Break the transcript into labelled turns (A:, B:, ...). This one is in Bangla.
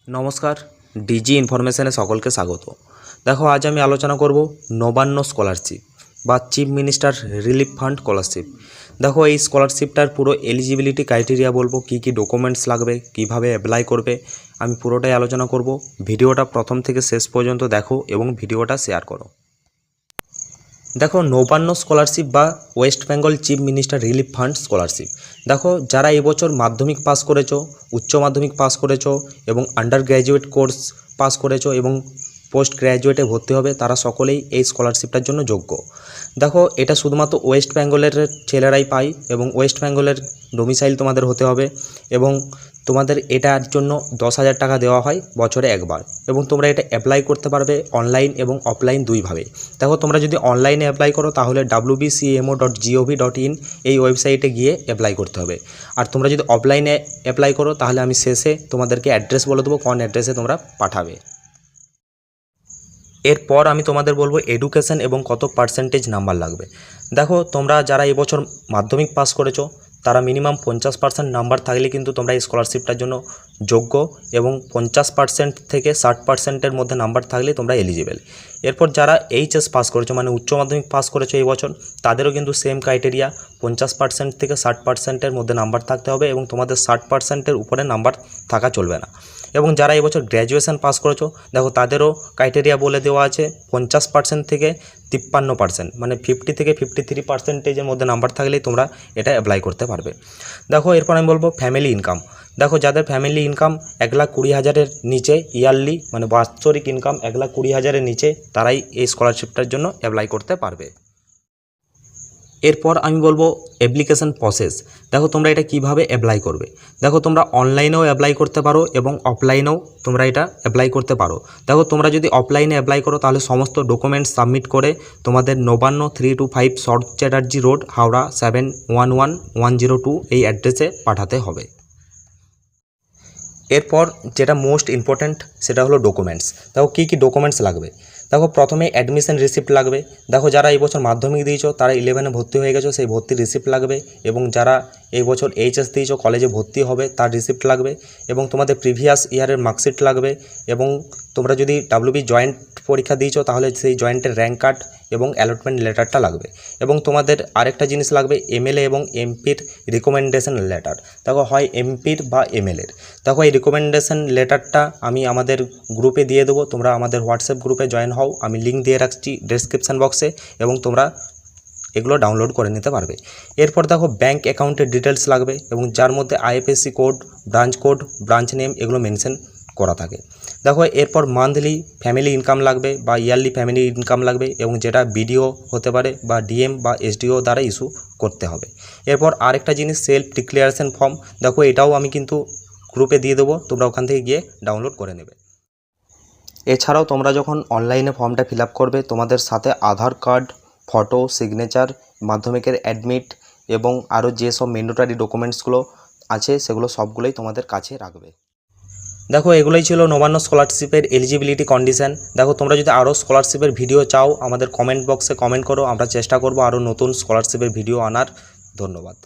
A: নমস্কার, ডিজি ইনফরমেশনে সকলকে স্বাগত। দেখো, আজ আমি আলোচনা করব নবান্ন স্কলারশিপ বা chief minister relief fund scholarship. দেখো, এই স্কলারশিপটার পুরো এলিজিবিলিটি ক্রাইটেরিয়া বলবো, কী কী ডকুমেন্টস লাগবে, কিভাবে অ্যাপ্লাই করবে, আমি পুরোটাই আলোচনা করব। ভিডিওটা প্রথম থেকে শেষ পর্যন্ত দেখো এবং ভিডিওটা শেয়ার করো। দেখো, নবান্ন স্কলারশিপ বা West Bengal chief minister relief fund scholarship. দেখো, যারা এবছর মাধ্যমিক পাস করেছো, উচ্চ মাধ্যমিক পাস করেছো এবং আন্ডার গ্র্যাজুয়েট কোর্স পাস করেছো এবং পোস্ট গ্র্যাজুয়েটে ভর্তি হবে, তারা সকলেই এই স্কলারশিপটার জন্য যোগ্য। দেখো, এটা শুধুমাত্র ওয়েস্ট বেঙ্গলের ছেলেরাই পায় এবং ওয়েস্ট বেঙ্গলের ডোমিসাইল তোমাদের হতে হবে এবং তোমাদের এটার জন্য 10,000 টাকা দেওয়া হয় বছরে একবার এবং তোমরা এটা অ্যাপ্লাই করতে পারবে অনলাইন এবং অফলাইন দুইভাবে। দেখো, তোমরা যদি অনলাইনে অ্যাপ্লাই করো তাহলে wbcmo.gov.in এই ওয়েবসাইটে গিয়ে অ্যাপ্লাই করতে হবে। আর তোমরা যদি অফলাইনে অ্যাপ্লাই করো তাহলে আমি শেষে তোমাদেরকে অ্যাড্রেস বলে দেবো, কোন অ্যাড্রেসে তোমরা পাঠাবে। এরপর আমি তোমাদের বলবো এডুকেশন এবং কত পার্সেন্টেজ নাম্বার লাগবে। দেখো, তোমরা যারা এবছর মাধ্যমিক পাস করেছো তারা মিনিমাম 50% নাম্বার থাকলে কিন্তু তোমরা এই স্কলারশিপটার জন্য যোগ্য এবং 50% থেকে 60%-এর মধ্যে নাম্বার থাকলে তোমরা এলিজিবেল। এরপর যারা এইচএস পাস করেছো মানে উচ্চ মাধ্যমিক পাস করেছো এই বছর, তাদেরও কিন্তু সেম ক্রাইটেরিয়া, 50% থেকে 60%-এর মধ্যে নাম্বার থাকতে হবে এবং তোমাদের 60%-এর উপরে নাম্বার থাকা চলবে না। এবং যারা এবছর গ্র্যাজুয়েশন পাস করেছো, দেখো তাদেরও ক্রাইটেরিয়া বলে দেওয়া আছে 50% থেকে 53%, মানে 50 থেকে 53%-এর মধ্যে নাম্বার থাকলেই তোমরা এটা অ্যাপ্লাই করতে পারবে। দেখো, এরপর আমি বলবো ফ্যামিলি ইনকাম। দেখো, যাদের ফ্যামিলি ইনকাম 1,20,000-এর নিচে ইয়ারলি, মানে বাৎসরিক ইনকাম 1,20,000-এর নিচে, তারাই এই স্কলারশিপটার জন্য অ্যাপ্লাই করতে পারবে। এরপর আমি বলবো অ্যাপ্লিকেশান প্রসেস। দেখো, তোমরা এটা কিভাবে অ্যাপ্লাই করবে। দেখো, তোমরা অনলাইনেও অ্যাপ্লাই করতে পারো এবং অফলাইনেও তোমরা এটা অ্যাপ্লাই করতে পারো। দেখো, তোমরা যদি অফলাইনে অ্যাপ্লাই করো তাহলে সমস্ত ডকুমেন্টস সাবমিট করে তোমাদের নবান্ন 325 শরৎ চ্যাটার্জি রোড, হাওড়া 711102 এই অ্যাড্রেসে পাঠাতে হবে। এরপর যেটা মোস্ট ইম্পর্ট্যান্ট সেটা হলো ডকুমেন্টস। দেখো, কী কী ডকুমেন্টস লাগবে। দেখো, প্রথমে অ্যাডমিশন রিসিপ্ট লাগবে। দেখো, যারা এই বছর মাধ্যমিক দিয়েছো তারা 11-এ ভর্তি হয়ে গেছো, সেই ভর্তির রিসিপ্ট লাগবে এবং যারা এই বছর এইচএস দিয়েছো, কলেজে ভর্তি হবে, তার রিসিপ্ট লাগবে এবং তোমাদের প্রিভিয়াস ইয়ারের মার্কশিট লাগবে এবং তোমরা যদি WB জয়েন্ট পরীক্ষা দিয়েছো তাহলে সেই জয়েন্টের র্যাঙ্ক কার্ড এবং অ্যালটমেন্ট লেটারটা লাগবে এবং তোমাদের আরেকটা জিনিস লাগবে MLA এবং MP-র রিকমেন্ডেশন লেটার। দেখো, হয় MP-র বা MLA-র। দেখো, এই রিকমেন্ডেশন লেটারটা আমি আমাদের গ্রুপে দিয়ে দেবো, তোমরা আমাদের হোয়াটসঅ্যাপ গ্রুপে জয়েন হও, আমি লিঙ্ক দিয়ে রাখছি ডেসক্রিপশান বক্সে এবং তোমরা এগুলো ডাউনলোড করে নিতে পারবে। এরপর দেখো, ব্যাঙ্ক অ্যাকাউন্টের ডিটেলস লাগবে এবং যার মধ্যে IFSC কোড, ব্রাঞ্চ নেম এগুলো মেনশন করা থাকে। দেখো, এরপর মান্থলি ফ্যামিলি ইনকাম লাগবে বা ইয়ারলি ফ্যামিলি ইনকাম লাগবে এবং যেটা BDO হতে পারে বা DM বা SDO দ্বারা ইস্যু করতে হবে। এরপর আরেকটা জিনিস সেলফ ডিক্লারেশন ফর্ম। দেখো, এটাও আমি কিন্তু গ্রুপে দিয়ে দেবো, তোমরা ওখান থেকে গিয়ে ডাউনলোড করে নেবে। এছাড়াও তোমরা যখন অনলাইনে ফর্মটা ফিল আপ করবে তোমাদের সাথে আধার কার্ড, ফটো, সিগনেচার, মাধ্যমিকের অ্যাডমিট এবং আরও যেসব ম্যান্ডেটরি ডকুমেন্টসগুলো আছে সেগুলো সবগুলোই তোমাদের কাছে রাখবে। দেখো, এগুলোই ছিল নবান্ন স্কলারশিপের এলিজিবিলিটি কন্ডিশন। দেখো, তোমরা যদি আরও স্কলারশিপের ভিডিও চাও আমাদের কমেন্ট বক্সে কমেন্ট করো, আমরা চেষ্টা করব আরও নতুন স্কলারশিপের ভিডিও আনার। ধন্যবাদ।